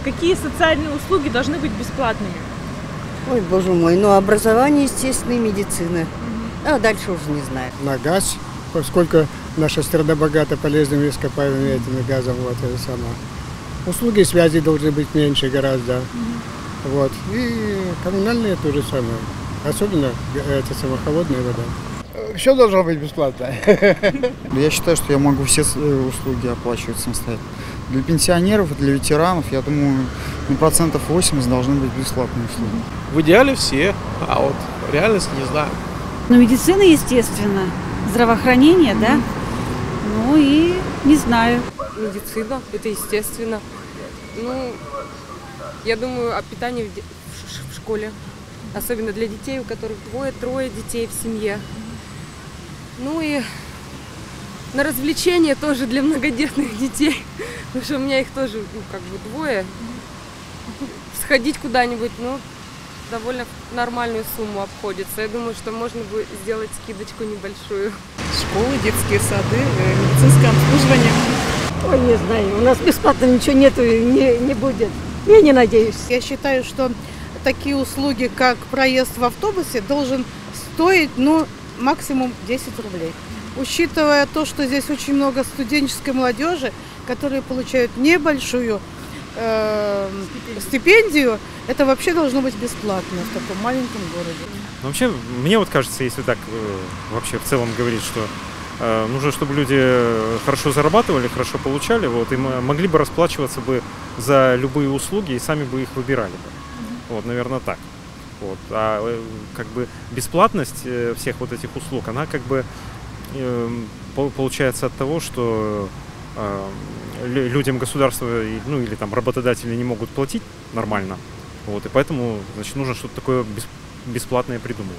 Какие социальные услуги должны быть бесплатными? Ой, боже мой, ну образование, естественно, и медицина. А дальше уже не знаю. На газ, поскольку наша страна богата полезными ископаемыми этими газом, вот это самое. Услуги связи должны быть меньше гораздо. Вот. И коммунальные то же самое. Особенно это холодная вода. Все должно быть бесплатно. Я считаю, что я могу все услуги оплачивать самостоятельно. Для пенсионеров, для ветеранов, я думаю, на 80% должны быть бесплатные услуги. В идеале все, а вот реальность не знаю. Ну, медицина, естественно, здравоохранение, да, ну и не знаю. Медицина, это естественно. Ну, я думаю о питании в школе, особенно для детей, у которых двое-трое детей в семье. Ну и на развлечения тоже для многодетных детей, потому что у меня их тоже, двое. Сходить куда-нибудь, довольно нормальную сумму обходится. Я думаю, что можно будет сделать скидочку небольшую. Школы, детские сады, медицинское обслуживание. Ой, не знаю, у нас бесплатно ничего нету и не будет. Я не надеюсь. Я считаю, что такие услуги, как проезд в автобусе, должен стоить, максимум 10 рублей. Учитывая то, что здесь очень много студенческой молодежи, которые получают небольшую стипендию, это вообще должно быть бесплатно в таком маленьком городе. Вообще, мне вот кажется, если так вообще в целом говорить, что нужно, чтобы люди хорошо зарабатывали, хорошо получали, вот, и могли бы расплачиваться бы за любые услуги и сами бы их выбирали бы. Вот, наверное, так. Вот. А как бы бесплатность всех вот этих услуг, она как бы получается от того, что людям государство, или там работодатели не могут платить нормально. Вот, и поэтому, значит, нужно что-то такое бесплатное придумывать.